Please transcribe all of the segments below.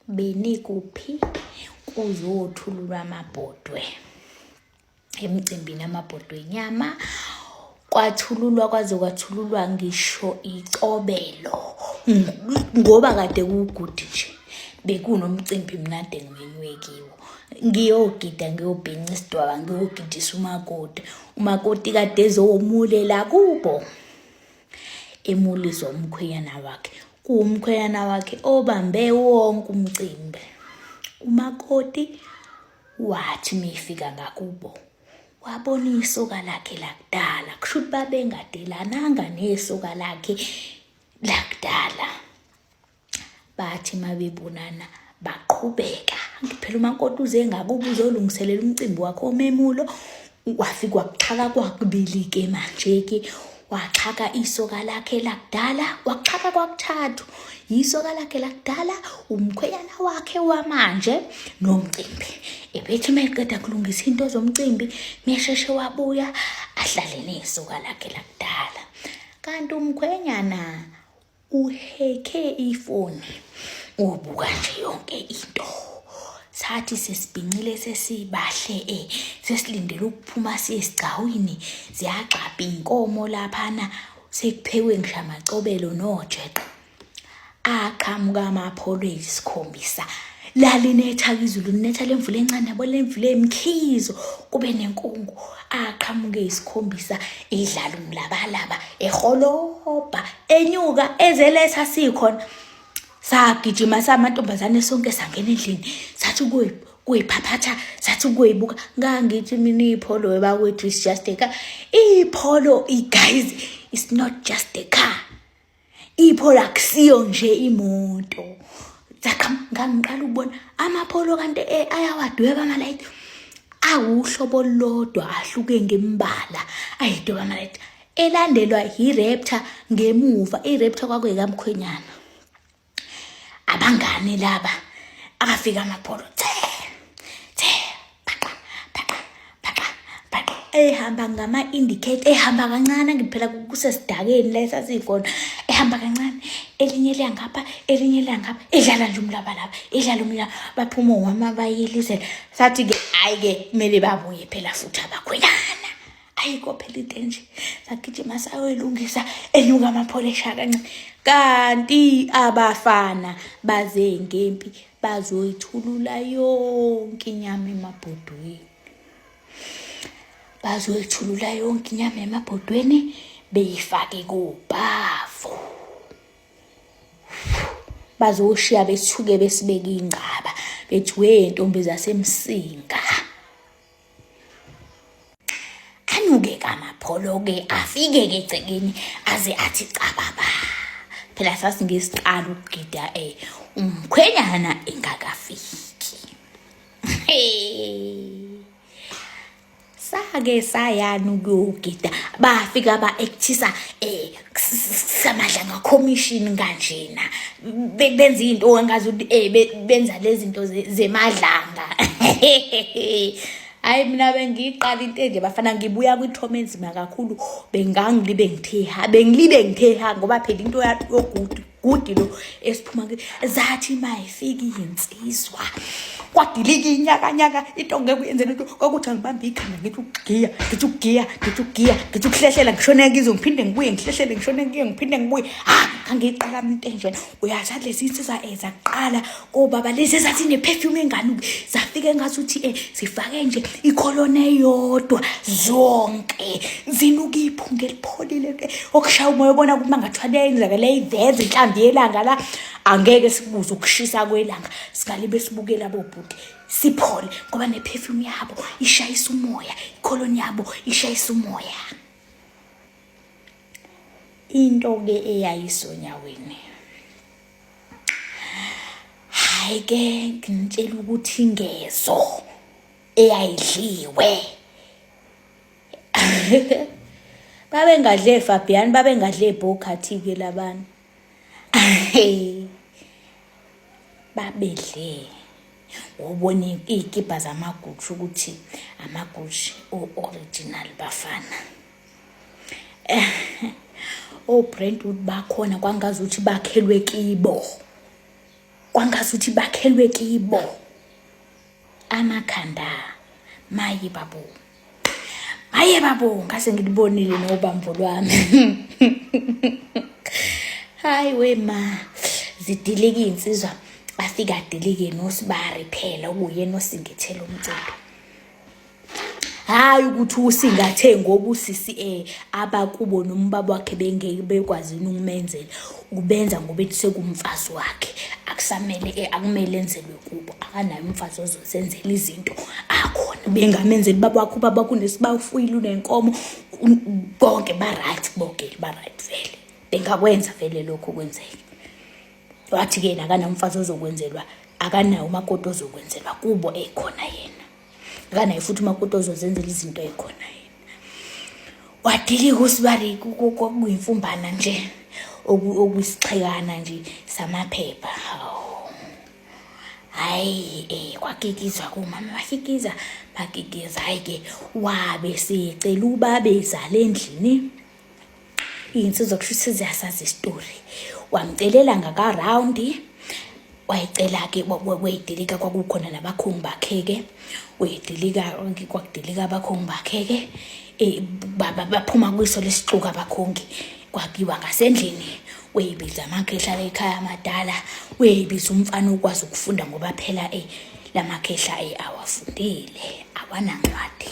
benikuphi kuzothululwa amabhodwe emcimbini amabhodwe enyama. Kwathululwa kwaze kwathululwa ngisho icobelo ngoba kade kugudi nje bekunomcimbi mnade ngimenywe kiwo. Ngiyogida ngiyobhinca isidwaba ngiyogidisa umakoti kade ezomulela kubo emuliswa umkhwenyana wakhe. Kuwumkhwenyana wakhe obambe wonke umcimbi. Umakoti wathi mefika ngakubo wabona isoka lakhe lakudala, kusho ukuthi babengadelananga nesoka lakhe lakudala. Bathi mabebonana baqhubeka. Phela umakoti uze ngakubo uzolungiselela umcimbi wakhe omemulo. Wafika wakuxhaka kwakubili-ke manje-ke waxhaka isoka lakhe lakudala, waxhaka kwakuthathu. Isoka lakhe lakudala, umkhwenyana wakhe wamanje nomcimbi. Ebethi meqeda kulungisa into zomcimbi mesheshe wabuya ahlale nesoka lakhe lakudala. Kanti umkhwenyana uheke ifoni ubuka nje yonke into. Sathi sesibhincile sesibahle sesilindele ukuphuma siyesigcawini ziyagxapha inkomo laphana sekuphekwe ngisho amacobelo nojeqe. Aqhamuka amapholo eyisikhombisa lalinetha izulu linetha lemvula encane yabo lemvula emkhizo kube nenkungu. Aqhamuka eyisikhombisa idlala umlabalaba eholoba enyuka ezeletha sikhona. Sagijima samantombazane sonke sangena endlini sathi kuyiphaphatha sathi kuyibuka. Ngangithi mina ipholo webakwethu is just a car. Ipholo guys, it's not just a car. Ipholo akusiyo nje imoto. Ngangiqala ukubona amapholo kanti ayawadweba amalayithi awuhlobo lodwa ahluke ngembala ayidweba amalayithi elandelwa iRaptor ngemuva. iRaptor kwakuyikamkhwenyana. Abangane laba afika amapholo ehamba ngama indicator ehamba kancane ngiphela kusesidakeni la esasikhona ehamba kancane elinye liyangapha elinye liyangapha edlala nje umlabalaba edlala umlabalaba. Baphuma wama bayilise sathi ke ayike kumele babuye phela futhi abakhwenyana ayiko phela into nje sagijima sayolungisa enyuka amapholo eshaka kancane. Kanti abafana baze ngempi bazoyithulula yonke inyama emabhodweni. Bazoyithulula yonke inyama emabhodweni beyifake kubhavu. Bazoshiya bethuke besibeka ingcaba bethi we ntombi zasemsinga. Anuke kamapholo-ke afike-ke egcekeni aze athi cababa. Phela sasingesiqala ukugida umkhwenyana engakafiki. Sake sayana ukuyogida bafika ba-actisa samadla ngacommission kanjena benza into engazi ukuthi benza lezi zinto zemadlanga. Hayi mina bengiqala into nje bafana ngibuya kwithoma enzima kakhulu bengilibe ngithe ha ngoba phela into yogudi lo esiphuma ke zathi mayifika insizwa kwadilika inyaka into ngeke uyenzele into kokuthi ngibambe ikhanda ngithi ukugiya ukuhlehlela ngishone kizo ngiphinde ngibuye ngihlehlele ngishone kiyo ngiphinde ngibuye ngangiqala into nje uyazathi lezi insizwa ezaqala kobaba lezi ezathi neperfume engani zafike ngazuthi sifake nje ikolone eyodwa zonke zinuka iphunga elipholile ke okushaya umoya ubona ukuthi mangathwala yenzakale iveze inhlambi yelanga la angeke sibuze ukushisa kwelanga sikalibe sibukela bobhuti siphole ngoba neperfume yabo ishayisa umoya ikoloni yabo ishayisa umoya. Into ke eyayisonyaweni hayi ke ngitshela ukuthi ingezo eyayidliwe babengadle Fabian babengadle Bokhathi ke labana babedle ubona izikipa zamagutshu ukuthi amagutshu original bafana. Brentwood bakhona kwangazi ukuthi bakhelwe kibo kwangazuthi bakhelwe kibo amakhanda. Maye babo ngase ngilibonile nobambo lwami. Hayi wema zidilika insizwa afika dilike noSibari phela ukuyena osingethela umcimbi. Hayi ukuthi usingathe ngoba usisi abakubo nombaba wakhe bengeke bekwazi ukumenzela ukubenza ngoba ethi sekumfazi wakhe akusamele akumele enzelwe kubo akanayo umfazi ozosenzela izinto akhona bengamenzela baba wakhe baba kunesibafuyile unenkomo konke ba right vele bengakwenza vele lokho kwenzeke. Wathi ke nakana umfazi ozokwenzelwa akanayo umakoti ozokwenzelwa kubo ekhona yena akanayo futhi umakoti ozozenzela izinto ekhona yena. Wadilika uSibari kokuyimfumbana nje okusixhekana nje samaphepha. Hayi kwakikizwa kumama bakikiza hayi ke wabe secela ubabezala endlini insizwa kushuthi ziyasazi istory. Wamcelela ngaka round wayicela ke wayidilika kwakukhona nabakhongi bakhe ke wayidilika kwakudilika abakhongi bakhe ke baphuma kwiso lesixuka abakhongi kwabiwa ngasendlini weyibiza amakhehla ekhaya amadala weyibiza umfana ukwazi ukufunda ngoba phela lamakhehla awafundile awanancwadi.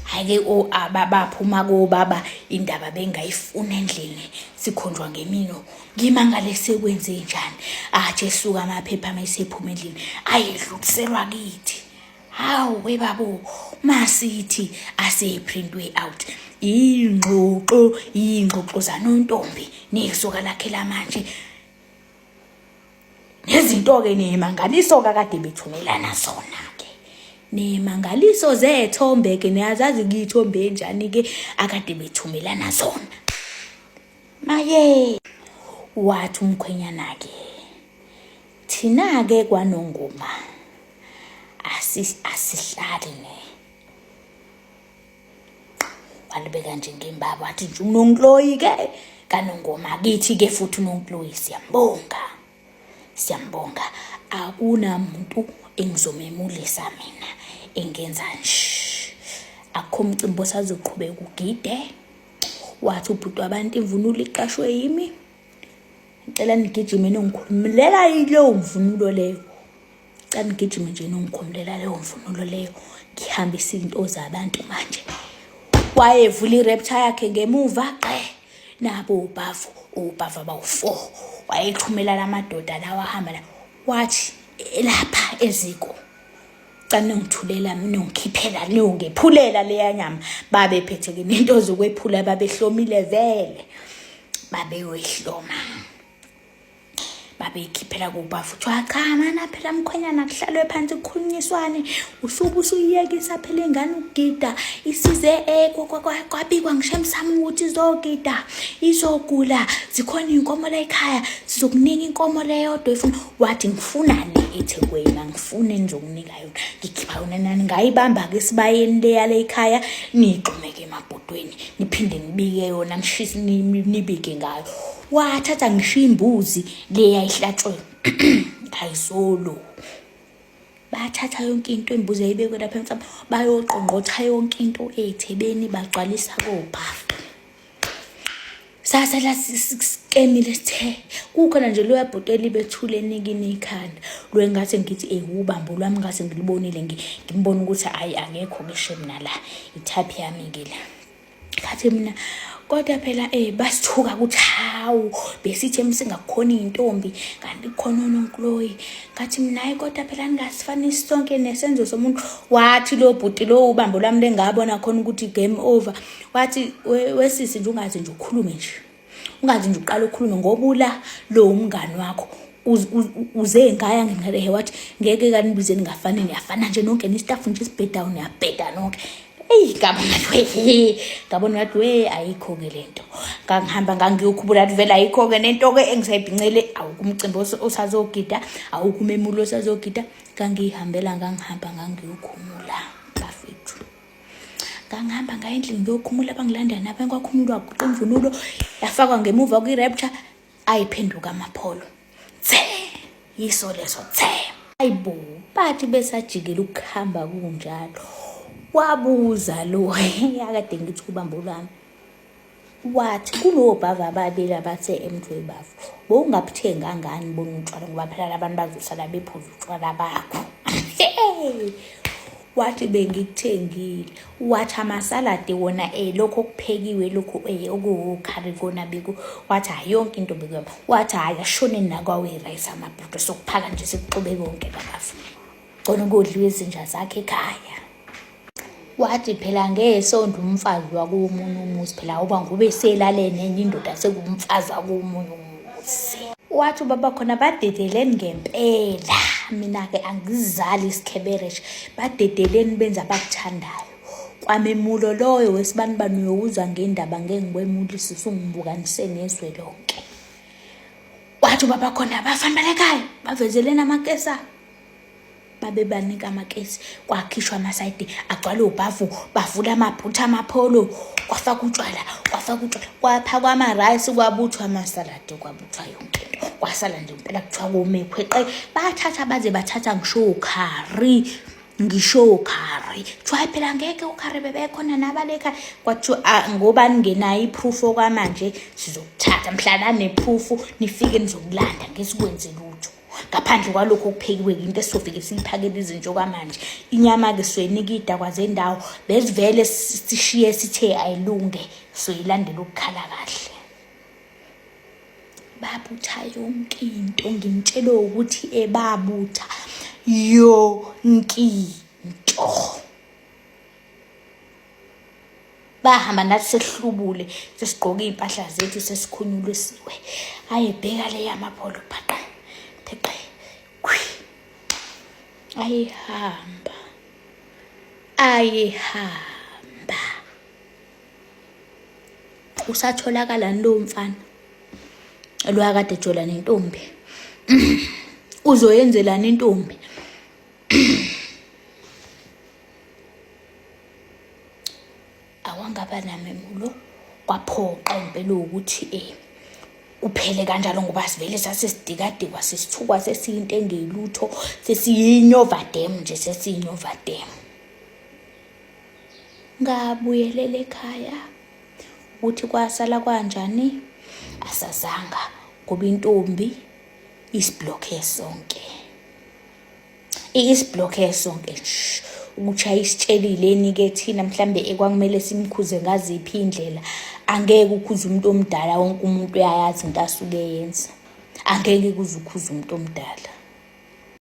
Hayi ababaphuma kobaba indaba bengayifuna endlini sikhonjwa ngemino ngimangale sekwenze njani athi suka amaphepha mayisephuma endlini ayidluliselwa kithi. Hawu webabo masithi aseprintwe out ingxoxo zanontombi nesoka lakhe lamanje nezinto ke nemangaliso kakade bethumelana zona ke nemangaliso zethombe ke niyazazi ngithombe enjani ke akade bethumelana zona. Maye wathi umkhwenyana ke thina ke kwaNongoma asihlali walibeka nje ngembaba wathi nje uNonkloyi ke kaNongoma kithi ke futhi uNonkloyi siyambonga akunamuntu engizomemulisa mina engenza nje akho umcimbi osazoqhubeka ugide. Wathi ubhuti wabantu imvunulo iqashwe yimi ngicela nigijime nongikhululela yileyo mvunulo leyo cela nigijime nje nongikhululela leyo mvunulo leyo ngihambisa izinto zabantu manje. Wayevula irepta yakhe ngemuva nabo ubava bawu4 wayexhumela lamadoda lawa ahamba la wathi lapha eziko cana ngithulela mina ngikhiphela ngephulela leya nyama babephethe ke nento zokwephula babehlomile vele babeyohloma babekhiphela kubafu cha mana phela mkhwenyana kuhlalwe phansi kukhulunyiswane usubu usuyiyekisa phela ingane ukugida isize kwabikwa ngishemsami ukuthi izogida izogula zikhona inkomo la ekhaya sizokunika inkomo leyodwa efuna wathi ngifunani eThekwini ngifune nizokunika yona ngikhipha yona nani ngayibamba ke sibayeni leya le ekhaya nigxumeke emabhodweni niphinde nibike yona mshisi nibike ngayo. Wathatha ngisho imbuzi leya ihlatshwe ayisolo bathatha yonke into imbuzi ayibekwe lapha emhlabeni bayoqongqotha yonke into eThebeni bagcwalisa kophafu. Sasa la sikemile sithe kukhona nje lo yabhoteli bethule enikini ikhanda lo engase ngithi ubambo lwami ngase ngilibonile ngimbona ukuthi akekho ngisho mina la ithaphi yami ngila kathi mina kodwa phela basithuka ukuthi hawu besithi emsingakhona intombi kanti khona uNonkloyi kathi mina hayi kodwa phela ngasifanisi sonke nesenzo somuntu. Wathi lo bhuti lo ubambo lami lengabona khona ukuthi game over wathi wesisi nje ungaze nje ukhulume nje ungaze nje uqala ukukhuluma ngoba lo umngani wakho uze ngaya ngingale wathi ngeke kanibize ningafani niyafana nje nonke nistaff nje sibheda down yabheda nonke. Ngabona ngathi ayikho ke lento ngangihamba ngangiyokhumbula ukuthi vele ayikho ke nento ke engisayibhincele awukumcimbi osazogida awukumemulo osazogida ngangihambela ngangihamba ngangiyokhumula bafethu ngangihamba ngayendlini ngiyokhumula bangilanda napha ngwakhumulwa guqa imvunulo yafakwa ngemuva kwirapture ayiphenduka amapholo yiso leso thema. Hayibo, bathi besajikela ukuhamba kunjalo. Wabuza lo akade ngithi ubambo lwami. Wathi kulobhava ababili abathe emthwe bafu. Bowungabuthenga kangani bona utshwala ngoba phela abantu bazosala bephuza utshwala bakho. Wathi bengikuthengile. Wathi amasaladi wona lokho kuphekiwe lokho okukhari kona beku. Wathi hayi yonke into bekuyona. Wathi hayi ashone nakwawe rice amabhudo sokuphaka nje sikuxube konke babafu. Khona ukudliwa izinja zakhe ekhaya. Wathi phela ngesonto umfazi wakumunye umuzi phela uba ngube selale nenye indoda sekumfazi wakumunye umuzi. Wathi baba khona badedeleni ngempela. Mina ke angizali isikhebereshe. Badedeleni benza abakuthandayo. Kwamemulo loyo wesibanibani uyokuzwa ngendaba ngengibwemulisi sungibukanise nezwe lonke. Wathi baba khona bafana balekhaya bavezelena amakesa. Babe banika amakesi kwakhishwa amasayidi agcwala ubhavu bavula amabhutha amapholo kwafaka utshwala kwapha kwama-rice kwabuthwa amasaladi kwabuthwa yonke into kwasala nje impela kuthiwa komekhweqe bathatha baze bathatha ngisho khari kuthiwa phela ngeke ukhari bebekhona nabalekha kwathiwa ngoba ningenayo iproof okwamanje sizokuthatha mhlana neproof nifike nizokulanda ngesikwenze lutho. Ngaphandle kwalokho kuphekiwe into esizofike siyiphakele izinto kwamanje. Inyama ke soyinika idakwa zendawo bezivele sishiye sithe ayilunge soyilandela ukukhala kahle. Babutha yonke into ngimtshela ukuthi babutha yonke into. Bahamba nathi sehlubule sesigqoka impahla zethu sesikhunyulisiwe. Ayebheka le yamapholo phaqa. Ayehamba usatholakala lo mfana lo akade ejola nentombi. Uzoyenzelana intombi. Awangaba namemulo kwaphoqa impela ukuthi kuphele kanjalo ngoba sivele sasesidikadikwa sesithukwa sesiyinto engelutho sesiyinyovadem nje sesiyinyovadem. Ngabuyelela ekhaya ukuthi kwasala kanjani asazanga ngoba intombi isiblokhe sonke. Isiblokhe sonke ukuthi ayisitshelileni ke thina mhlambe ekwakumele simkhuze ngaziphi indlela. Angeke ukhuze umuntu omdala wonke umuntu uyayazi into asuke yenza. Angeke kuze ukhuze umuntu omdala.